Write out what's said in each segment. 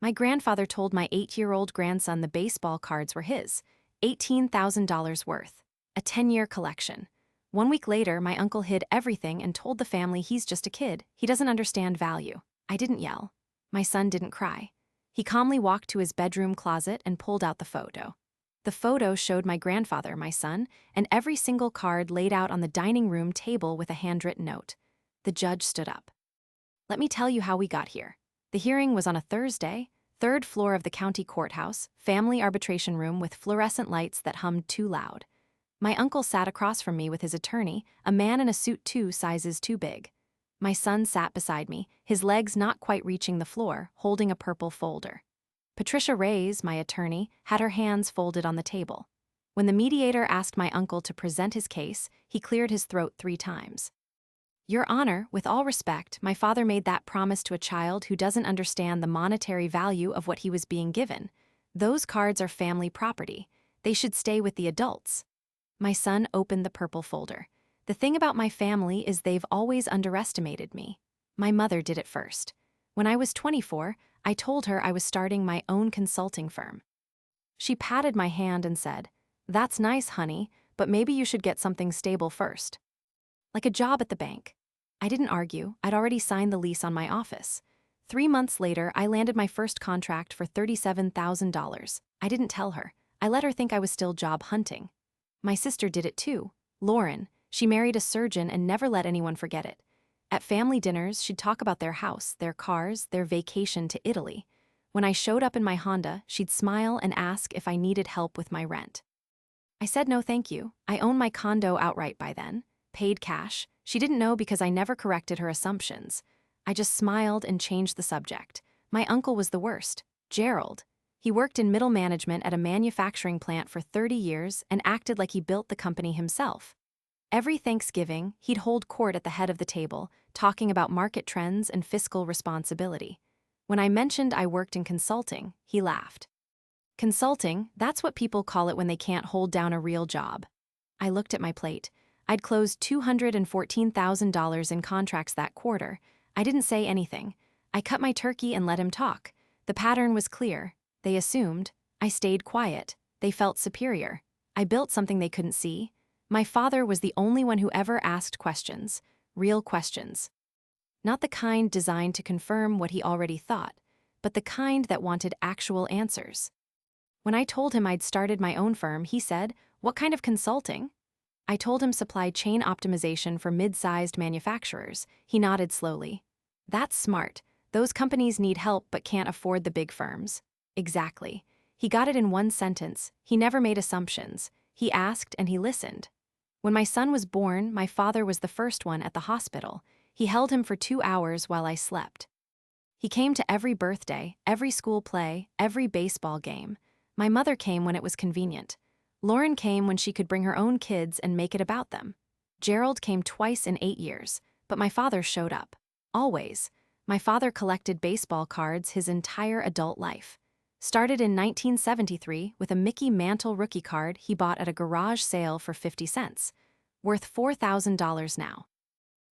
My grandfather told my 8-year-old grandson the baseball cards were his, $18,000 worth, a 10-year collection. 1 week later, my uncle hid everything and told the family he's just a kid, he doesn't understand value. I didn't yell. My son didn't cry. He calmly walked to his bedroom closet and pulled out the photo. The photo showed my grandfather, my son, and every single card laid out on the dining room table with a handwritten note. The judge stood up. Let me tell you how we got here. The hearing was on a Thursday, third floor of the county courthouse, family arbitration room with fluorescent lights that hummed too loud. My uncle sat across from me with his attorney, a man in a suit 2 sizes too big. My son sat beside me, his legs not quite reaching the floor, holding a purple folder. Patricia Reyes, my attorney, had her hands folded on the table. When the mediator asked my uncle to present his case, he cleared his throat 3 times. Your Honor, with all respect, my father made that promise to a child who doesn't understand the monetary value of what he was being given. Those cards are family property. They should stay with the adults. My son opened the purple folder. The thing about my family is they've always underestimated me. My mother did it first. When I was 24, I told her I was starting my own consulting firm. She patted my hand and said, "That's nice, honey, but maybe you should get something stable first. Like a job at the bank." I didn't argue. I'd already signed the lease on my office. 3 months later, I landed my first contract for $37,000. I didn't tell her. I let her think I was still job hunting. My sister did it too. Lauren, she married a surgeon and never let anyone forget it. At family dinners, she'd talk about their house, their cars, their vacation to Italy. When I showed up in my Honda, she'd smile and ask if I needed help with my rent. I said no thank you. I owned my condo outright by then. Paid cash. She didn't know because I never corrected her assumptions. I just smiled and changed the subject. My uncle was the worst. Gerald. He worked in middle management at a manufacturing plant for 30 years and acted like he built the company himself. Every Thanksgiving, he'd hold court at the head of the table, talking about market trends and fiscal responsibility. When I mentioned I worked in consulting, he laughed. Consulting, that's what people call it when they can't hold down a real job. I looked at my plate. I'd closed $214,000 in contracts that quarter. I didn't say anything. I cut my turkey and let him talk. The pattern was clear. They assumed. I stayed quiet. They felt superior. I built something they couldn't see. My father was the only one who ever asked questions. Real questions. Not the kind designed to confirm what he already thought, but the kind that wanted actual answers. When I told him I'd started my own firm, he said, "What kind of consulting?" I told him supply chain optimization for mid-sized manufacturers. He nodded slowly. That's smart. Those companies need help but can't afford the big firms. Exactly. He got it in one sentence. He never made assumptions. He asked and he listened. When my son was born, my father was the first one at the hospital. He held him for 2 hours while I slept. He came to every birthday, every school play, every baseball game. My mother came when it was convenient. Lauren came when she could bring her own kids and make it about them. Gerald came twice in 8 years, but my father showed up. Always. My father collected baseball cards his entire adult life. Started in 1973 with a Mickey Mantle rookie card he bought at a garage sale for 50 cents, worth $4,000 now.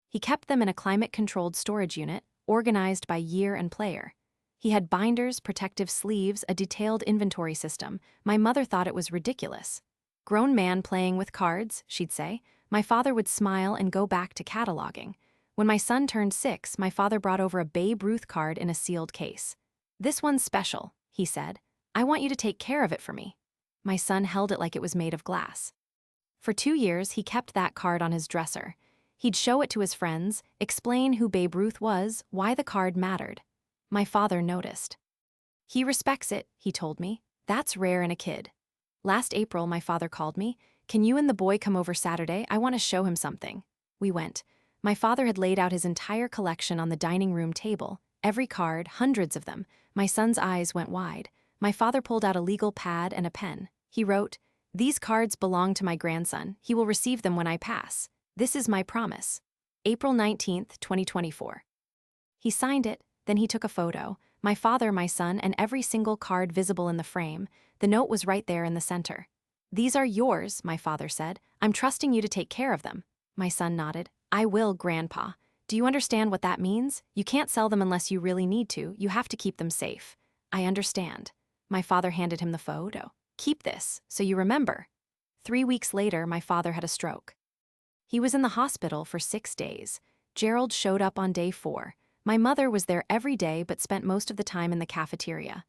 He kept them in a climate-controlled storage unit, organized by year and player. He had binders, protective sleeves, a detailed inventory system. My mother thought it was ridiculous. "Grown man playing with cards," she'd say. My father would smile and go back to cataloging. When my son turned 6, my father brought over a Babe Ruth card in a sealed case. "This one's special," he said. "I want you to take care of it for me." My son held it like it was made of glass. For 2 years, he kept that card on his dresser. He'd show it to his friends, explain who Babe Ruth was, why the card mattered. My father noticed. "He respects it," he told me. "That's rare in a kid." Last April, my father called me. "Can you and the boy come over Saturday? I want to show him something." We went. My father had laid out his entire collection on the dining room table. Every card, hundreds of them. My son's eyes went wide. My father pulled out a legal pad and a pen. He wrote, "These cards belong to my grandson. He will receive them when I pass. This is my promise. April 19th, 2024. He signed it. Then he took a photo. My father, my son, and every single card visible in the frame. The note was right there in the center. "These are yours," my father said. "I'm trusting you to take care of them." My son nodded. "I will, Grandpa. Do you understand what that means? You can't sell them unless you really need to. You have to keep them safe." I understand. My father handed him the photo. Keep this, so you remember. 3 weeks later, my father had a stroke. He was in the hospital for 6 days. Gerald showed up on day 4. My mother was there every day but spent most of the time in the cafeteria.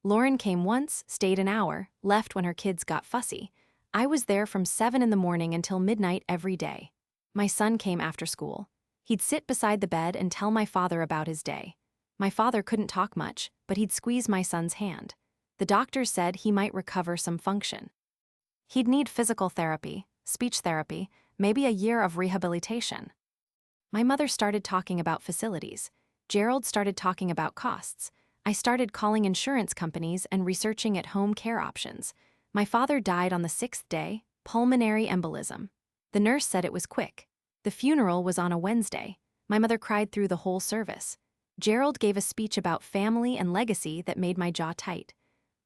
Lauren came once, stayed an hour, left when her kids got fussy. I was there from 7 in the morning until midnight every day. My son came after school. He'd sit beside the bed and tell my father about his day. My father couldn't talk much, but he'd squeeze my son's hand. The doctors said he might recover some function. He'd need physical therapy, speech therapy, maybe a year of rehabilitation. My mother started talking about facilities. Gerald started talking about costs. I started calling insurance companies and researching at-home care options. My father died on the 6th day, pulmonary embolism. The nurse said it was quick. The funeral was on a Wednesday. My mother cried through the whole service. Gerald gave a speech about family and legacy that made my jaw tight.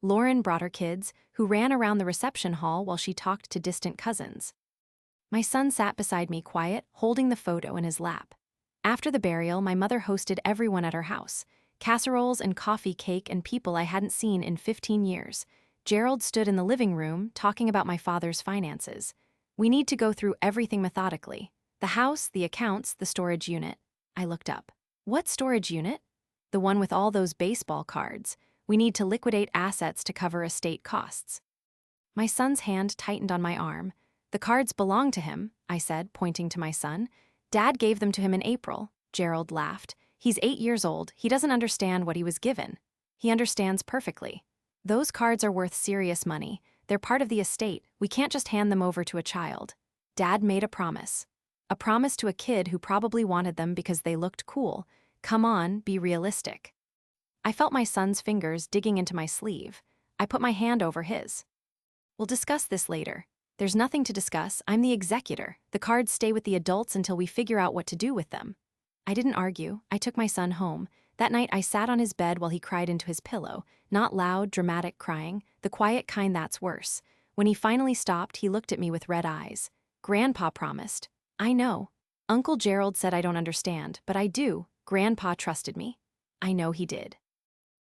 Lauren brought her kids, who ran around the reception hall while she talked to distant cousins. My son sat beside me quiet, holding the photo in his lap. After the burial, my mother hosted everyone at her house. Casseroles and coffee, cake, and people I hadn't seen in 15 years. Gerald stood in the living room, talking about my father's finances. We need to go through everything methodically. The house, the accounts, the storage unit. I looked up. What storage unit? The one with all those baseball cards. We need to liquidate assets to cover estate costs. My son's hand tightened on my arm. The cards belong to him, I said, pointing to my son. Dad gave them to him in April. Gerald laughed. He's 8 years old. He doesn't understand what he was given. He understands perfectly. Those cards are worth serious money. They're part of the estate. We can't just hand them over to a child. Dad made a promise. A promise to a kid who probably wanted them because they looked cool. Come on, be realistic. I felt my son's fingers digging into my sleeve. I put my hand over his. We'll discuss this later. There's nothing to discuss. I'm the executor. The cards stay with the adults until we figure out what to do with them. I didn't argue. I took my son home. That night I sat on his bed while he cried into his pillow. Not loud, dramatic crying, the quiet kind that's worse. When he finally stopped, he looked at me with red eyes. Grandpa promised. I know. Uncle Gerald said I don't understand, but I do. Grandpa trusted me. I know he did.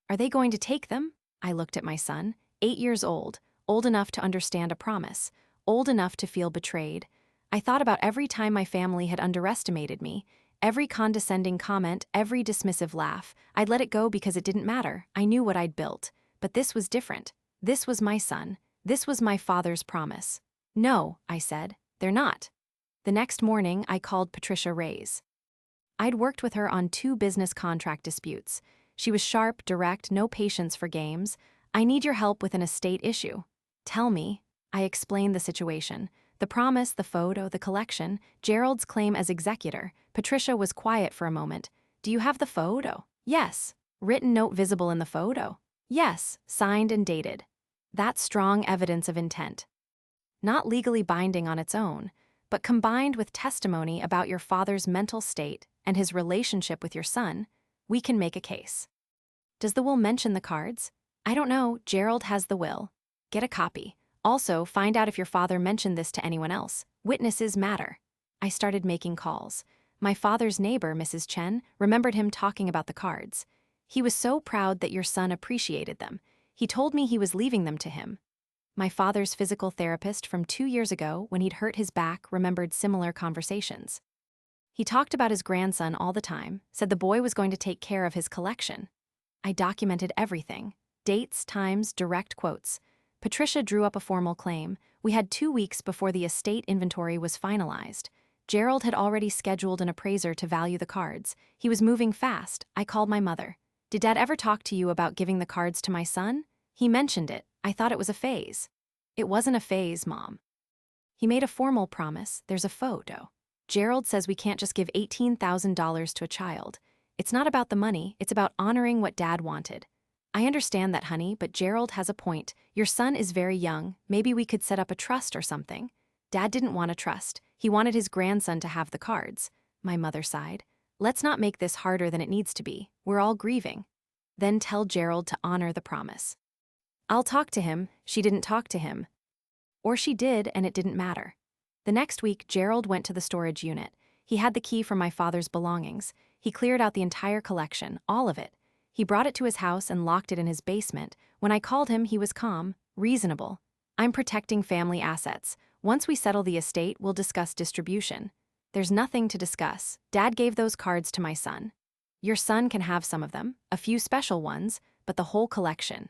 Are they going to take them? I looked at my son, 8 years old enough to understand a promise, old enough to feel betrayed. I thought about every time my family had underestimated me, every condescending comment, every dismissive laugh. I'd let it go because it didn't matter. I knew what I'd built. But this was different. This was my son. This was my father's promise. No, I said, they're not. The next morning, I called Patricia Reyes. I'd worked with her on 2 business contract disputes. She was sharp, direct, no patience for games. I need your help with an estate issue. Tell me. I explained the situation. The promise, the photo, the collection, Gerald's claim as executor. Patricia was quiet for a moment. Do you have the photo? Yes. Written note visible in the photo? Yes. Signed and dated. That's strong evidence of intent. Not legally binding on its own, but combined with testimony about your father's mental state and his relationship with your son, we can make a case. Does the will mention the cards? I don't know. Gerald has the will. Get a copy. Also, find out if your father mentioned this to anyone else. Witnesses matter. I started making calls. My father's neighbor, Mrs. Chen, remembered him talking about the cards. He was so proud that your son appreciated them. He told me he was leaving them to him. My father's physical therapist from 2 years ago, when he'd hurt his back, remembered similar conversations. He talked about his grandson all the time, said the boy was going to take care of his collection. I documented everything. Dates, times, direct quotes. Patricia drew up a formal claim. We had 2 weeks before the estate inventory was finalized. Gerald had already scheduled an appraiser to value the cards. He was moving fast. I called my mother. Did Dad ever talk to you about giving the cards to my son? He mentioned it. I thought it was a phase. It wasn't a phase, Mom. He made a formal promise. There's a photo. Gerald says we can't just give $18,000 to a child. It's not about the money. It's about honoring what Dad wanted. I understand that, honey, but Gerald has a point. Your son is very young. Maybe we could set up a trust or something. Dad didn't want a trust. He wanted his grandson to have the cards. My mother sighed. Let's not make this harder than it needs to be. We're all grieving. Then tell Gerald to honor the promise. I'll talk to him. She didn't talk to him. Or she did, and it didn't matter. The next week, Gerald went to the storage unit. He had the key from my father's belongings. He cleared out the entire collection, all of it. He brought it to his house and locked it in his basement. When I called him, he was calm, reasonable. I'm protecting family assets. Once we settle the estate, we'll discuss distribution. There's nothing to discuss. Dad gave those cards to my son. Your son can have some of them, a few special ones, but the whole collection.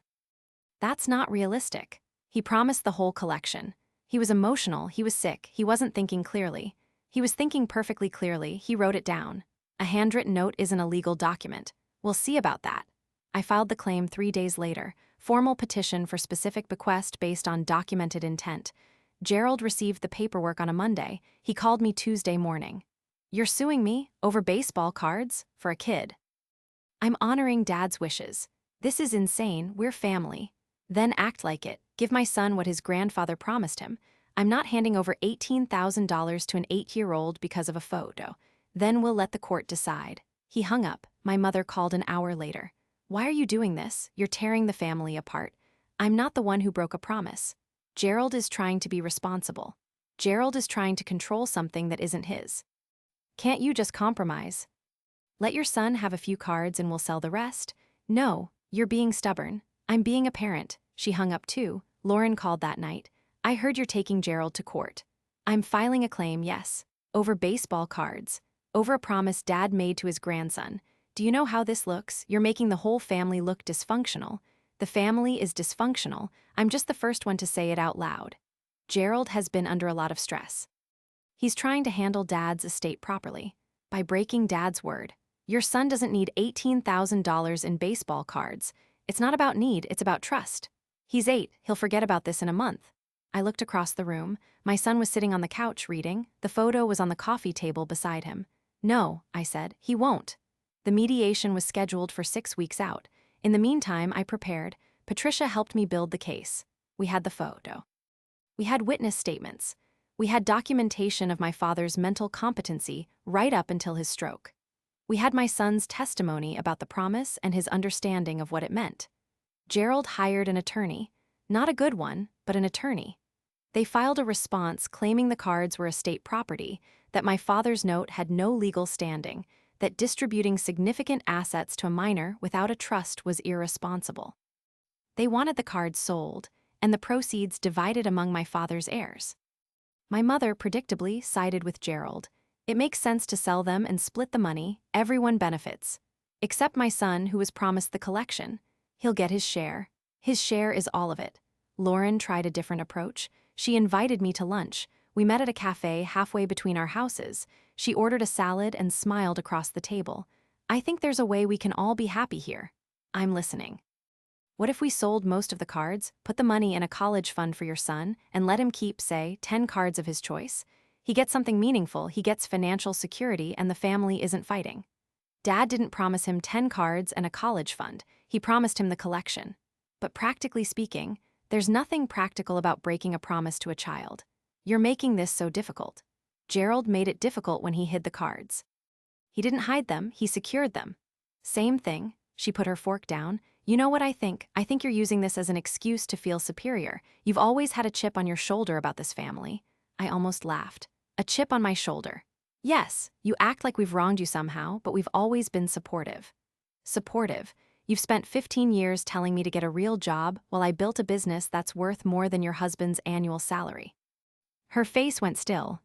That's not realistic. He promised the whole collection. He was emotional, he was sick, he wasn't thinking clearly. He was thinking perfectly clearly, he wrote it down. A handwritten note isn't a legal document. We'll see about that. I filed the claim 3 days later, formal petition for specific bequest based on documented intent. Gerald received the paperwork on a Monday. He called me Tuesday morning. You're suing me over baseball cards for a kid. I'm honoring Dad's wishes. This is insane, we're family. Then act like it. Give my son what his grandfather promised him. I'm not handing over $18,000 to an 8-year-old because of a photo. Then we'll let the court decide. He hung up. My mother called an hour later. Why are you doing this? You're tearing the family apart. I'm not the one who broke a promise. Gerald is trying to be responsible. Gerald is trying to control something that isn't his. Can't you just compromise? Let your son have a few cards and we'll sell the rest? No, you're being stubborn. I'm being a parent. She hung up too. Lauren called that night. I heard you're taking Gerald to court. I'm filing a claim, yes. Over baseball cards. Over a promise Dad made to his grandson. Do you know how this looks? You're making the whole family look dysfunctional. The family is dysfunctional. I'm just the first one to say it out loud. Gerald has been under a lot of stress. He's trying to handle Dad's estate properly. By breaking Dad's word. Your son doesn't need $18,000 in baseball cards. It's not about need, it's about trust. He's 8, he'll forget about this in a month. I looked across the room. My son was sitting on the couch reading. The photo was on the coffee table beside him. No, I said, he won't. The mediation was scheduled for 6 weeks out. In the meantime, I prepared. Patricia helped me build the case. We had the photo. We had witness statements. We had documentation of my father's mental competency right up until his stroke. We had my son's testimony about the promise and his understanding of what it meant. Gerald hired an attorney. Not a good one, but an attorney. They filed a response claiming the cards were estate property, that my father's note had no legal standing, that distributing significant assets to a minor without a trust was irresponsible. They wanted the cards sold, and the proceeds divided among my father's heirs. My mother predictably sided with Gerald. It makes sense to sell them and split the money, everyone benefits. Except my son, who was promised the collection. He'll get his share. His share is all of it. Lauren tried a different approach. She invited me to lunch. We met at a cafe halfway between our houses. She ordered a salad and smiled across the table. I think there's a way we can all be happy here. I'm listening. What if we sold most of the cards, put the money in a college fund for your son, and let him keep, say, 10 cards of his choice? He gets something meaningful, he gets financial security, and the family isn't fighting. Dad didn't promise him 10 cards and a college fund. He promised him the collection. But practically speaking, there's nothing practical about breaking a promise to a child. You're making this so difficult. Gerald made it difficult when he hid the cards. He didn't hide them, he secured them. Same thing. She put her fork down. You know what I think? I think you're using this as an excuse to feel superior. You've always had a chip on your shoulder about this family. I almost laughed. A chip on my shoulder. Yes, you act like we've wronged you somehow, but we've always been supportive. Supportive. You've spent 15 years telling me to get a real job while I built a business that's worth more than your husband's annual salary. Her face went still.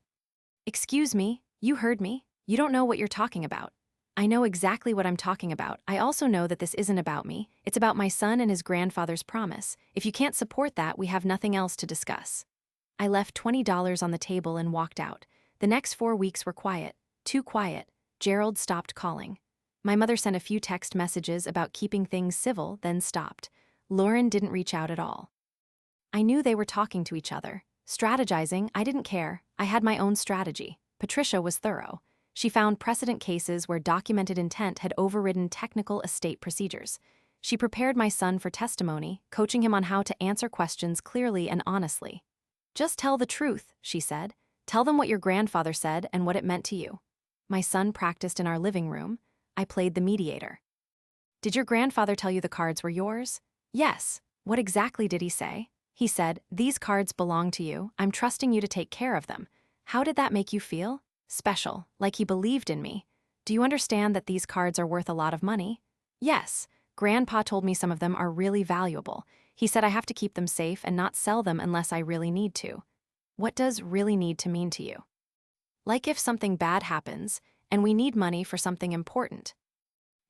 Excuse me, you heard me. You don't know what you're talking about. I know exactly what I'm talking about. I also know that this isn't about me. It's about my son and his grandfather's promise. If you can't support that, we have nothing else to discuss. I left $20 on the table and walked out. The next 4 weeks were quiet. Too quiet. Gerald stopped calling. My mother sent a few text messages about keeping things civil, then stopped. Lauren didn't reach out at all. I knew they were talking to each other. Strategizing, I didn't care. I had my own strategy. Patricia was thorough. She found precedent cases where documented intent had overridden technical estate procedures. She prepared my son for testimony, coaching him on how to answer questions clearly and honestly. Just tell the truth, she said. Tell them what your grandfather said and what it meant to you. My son practiced in our living room. I played the mediator. Did your grandfather tell you the cards were yours? Yes. What exactly did he say? He said, these cards belong to you. I'm trusting you to take care of them. How did that make you feel? Special, like he believed in me. Do you understand that these cards are worth a lot of money? Yes. Grandpa told me some of them are really valuable. He said I have to keep them safe and not sell them unless I really need to. What does really need to mean to you? Like if something bad happens, and we need money for something important.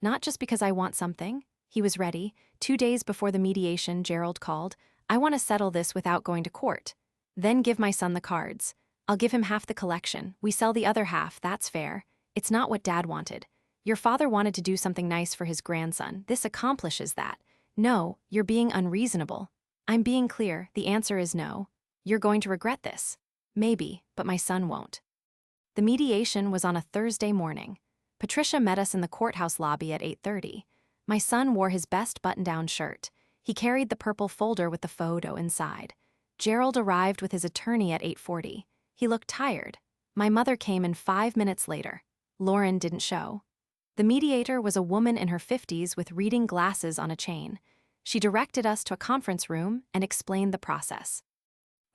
Not just because I want something. He was ready. 2 days before the mediation, Gerald called. I want to settle this without going to court. Then give my son the cards. I'll give him half the collection. We sell the other half, that's fair. It's not what Dad wanted. Your father wanted to do something nice for his grandson. This accomplishes that. No, you're being unreasonable. I'm being clear. The answer is no. You're going to regret this. Maybe, but my son won't. The mediation was on a Thursday morning. Patricia met us in the courthouse lobby at 8:30. My son wore his best button-down shirt. He carried the purple folder with the photo inside. Gerald arrived with his attorney at 8:40. He looked tired. My mother came in 5 minutes later. Lauren didn't show. The mediator was a woman in her 50s with reading glasses on a chain. She directed us to a conference room and explained the process.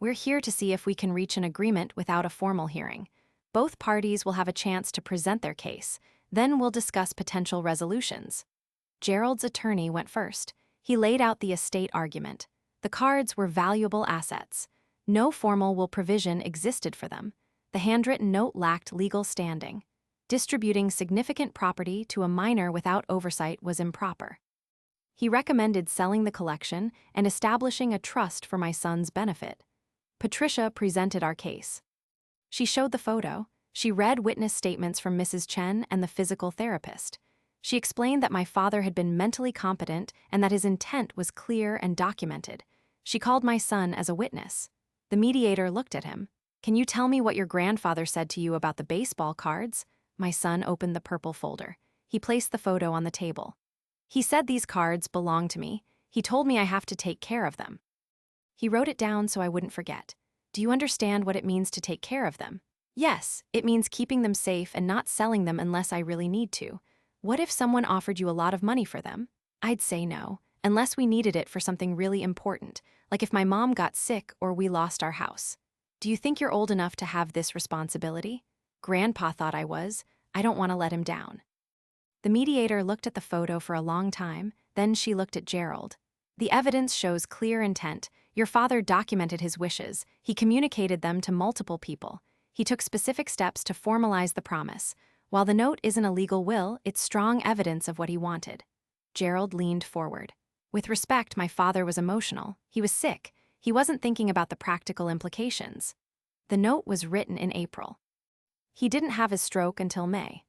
We're here to see if we can reach an agreement without a formal hearing. Both parties will have a chance to present their case. Then we'll discuss potential resolutions. Gerald's attorney went first. He laid out the estate argument. The cards were valuable assets. No formal will provision existed for them. The handwritten note lacked legal standing. Distributing significant property to a minor without oversight was improper. He recommended selling the collection and establishing a trust for my son's benefit. Patricia presented our case. She showed the photo. She read witness statements from Mrs. Chen and the physical therapist. She explained that my father had been mentally competent and that his intent was clear and documented. She called my son as a witness. The mediator looked at him. Can you tell me what your grandfather said to you about the baseball cards? My son opened the purple folder. He placed the photo on the table. He said these cards belong to me. He told me I have to take care of them. He wrote it down so I wouldn't forget. Do you understand what it means to take care of them? Yes, it means keeping them safe and not selling them unless I really need to. What if someone offered you a lot of money for them? I'd say no, unless we needed it for something really important, like if my mom got sick or we lost our house. Do you think you're old enough to have this responsibility? Grandpa thought I was. I don't want to let him down. The mediator looked at the photo for a long time, then she looked at Gerald. The evidence shows clear intent. Your father documented his wishes. He communicated them to multiple people. He took specific steps to formalize the promise. While the note isn't a legal will, it's strong evidence of what he wanted. Gerald leaned forward. With respect, my father was emotional. He was sick. He wasn't thinking about the practical implications. The note was written in April. He didn't have his stroke until May.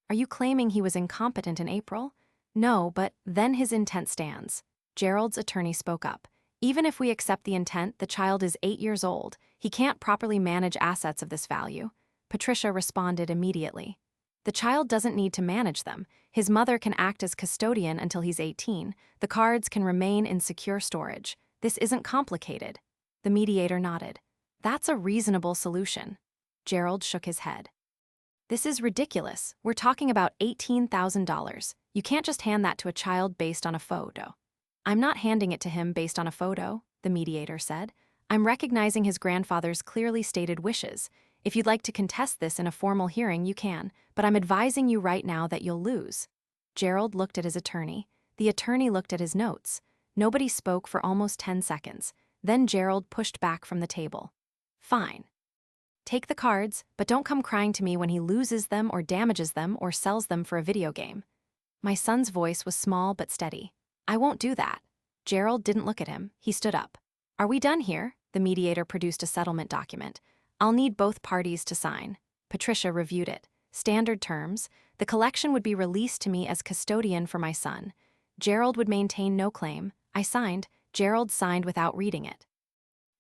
Are you claiming he was incompetent in April? No, but then his intent stands. Gerald's attorney spoke up. Even if we accept the intent, the child is 8 years old. He can't properly manage assets of this value. Patricia responded immediately. The child doesn't need to manage them. His mother can act as custodian until he's 18. The cards can remain in secure storage. This isn't complicated. The mediator nodded. That's a reasonable solution. Gerald shook his head. This is ridiculous. We're talking about $18,000. You can't just hand that to a child based on a photo. I'm not handing it to him based on a photo, the mediator said. I'm recognizing his grandfather's clearly stated wishes. If you'd like to contest this in a formal hearing, you can, but I'm advising you right now that you'll lose. Gerald looked at his attorney. The attorney looked at his notes. Nobody spoke for almost 10 seconds. Then Gerald pushed back from the table. Fine. Take the cards, but don't come crying to me when he loses them or damages them or sells them for a video game. My son's voice was small but steady. I won't do that. Gerald didn't look at him. He stood up. Are we done here? The mediator produced a settlement document. I'll need both parties to sign. Patricia reviewed it. Standard terms. The collection would be released to me as custodian for my son. Gerald would maintain no claim. I signed. Gerald signed without reading it.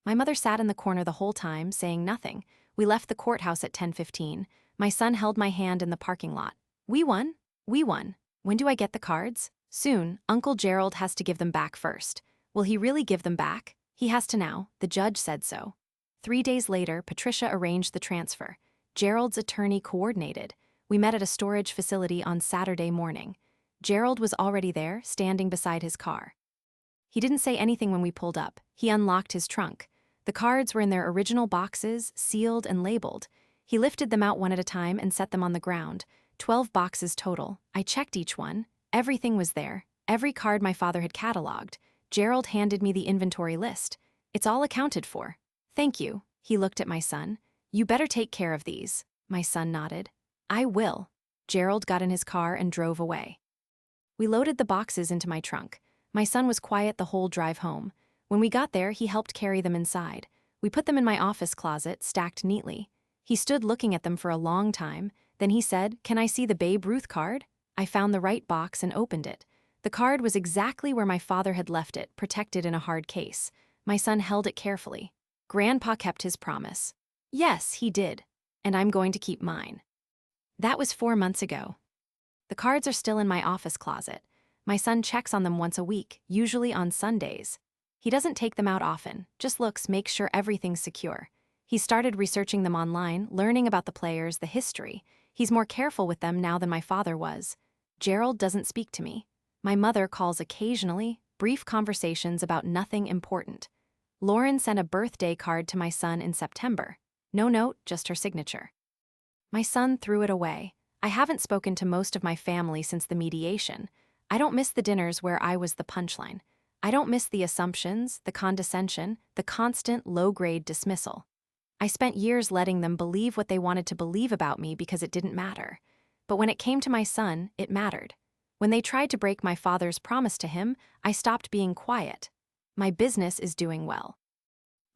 My mother sat in the corner the whole time, saying nothing. We left the courthouse at 10:15. My son held my hand in the parking lot. We won. We won. When do I get the cards? Soon. Uncle Gerald has to give them back first. Will he really give them back? He has to now. The judge said so. 3 days later, Patricia arranged the transfer. Gerald's attorney coordinated. We met at a storage facility on Saturday morning. Gerald was already there, standing beside his car. He didn't say anything when we pulled up. He unlocked his trunk. The cards were in their original boxes, sealed and labeled. He lifted them out one at a time and set them on the ground. 12 boxes total. I checked each one. Everything was there. Every card my father had cataloged. Gerald handed me the inventory list. It's all accounted for. Thank you. He looked at my son. You better take care of these. My son nodded. I will. Gerald got in his car and drove away. We loaded the boxes into my trunk. My son was quiet the whole drive home. When we got there, he helped carry them inside. We put them in my office closet, stacked neatly. He stood looking at them for a long time. Then he said, "Can I see the Babe Ruth card?" I found the right box and opened it. The card was exactly where my father had left it, protected in a hard case. My son held it carefully. Grandpa kept his promise. Yes, he did. And I'm going to keep mine. That was 4 months ago. The cards are still in my office closet. My son checks on them once a week, usually on Sundays. He doesn't take them out often, just looks, makes sure everything's secure. He started researching them online, learning about the players, the history. He's more careful with them now than my father was. Gerald doesn't speak to me. My mother calls occasionally, brief conversations about nothing important. Lauren sent a birthday card to my son in September. No note, just her signature. My son threw it away. I haven't spoken to most of my family since the mediation. I don't miss the dinners where I was the punchline. I don't miss the assumptions, the condescension, the constant low-grade dismissal. I spent years letting them believe what they wanted to believe about me because it didn't matter. But when it came to my son, it mattered. When they tried to break my father's promise to him, I stopped being quiet. My business is doing well.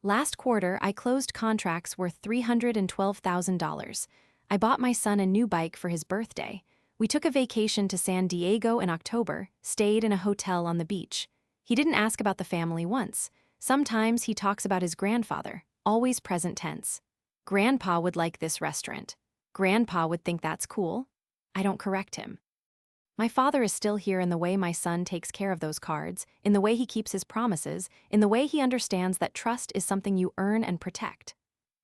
Last quarter, I closed contracts worth $312,000. I bought my son a new bike for his birthday. We took a vacation to San Diego in October, stayed in a hotel on the beach. He didn't ask about the family once. Sometimes he talks about his grandfather, always present tense. Grandpa would like this restaurant. Grandpa would think that's cool. I don't correct him. My father is still here in the way my son takes care of those cards, in the way he keeps his promises, in the way he understands that trust is something you earn and protect.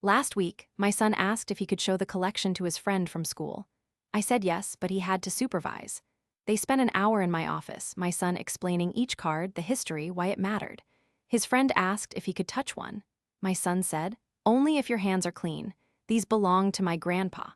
Last week, my son asked if he could show the collection to his friend from school. I said yes, but he had to supervise. They spent an hour in my office, my son explaining each card, the history, why it mattered. His friend asked if he could touch one. My son said, "Only if your hands are clean. These belong to my grandpa."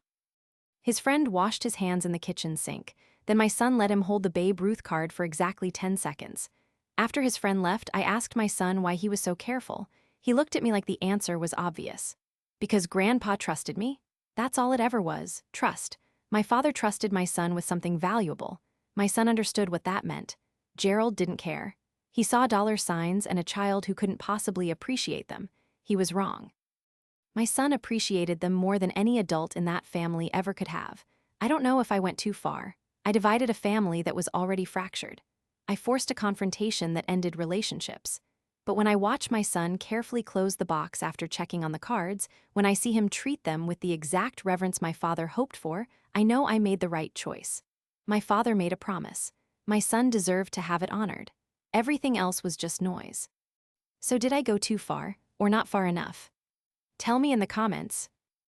His friend washed his hands in the kitchen sink. Then my son let him hold the Babe Ruth card for exactly 10 seconds. After his friend left, I asked my son why he was so careful. He looked at me like the answer was obvious. Because Grandpa trusted me? That's all it ever was, trust. My father trusted my son with something valuable. My son understood what that meant. Gerald didn't care. He saw dollar signs and a child who couldn't possibly appreciate them. He was wrong. My son appreciated them more than any adult in that family ever could have. I don't know if I went too far. I divided a family that was already fractured. I forced a confrontation that ended relationships. But when I watch my son carefully close the box after checking on the cards, when I see him treat them with the exact reverence my father hoped for, I know I made the right choice. My father made a promise. My son deserved to have it honored. Everything else was just noise. So did I go too far, or not far enough? Tell me in the comments.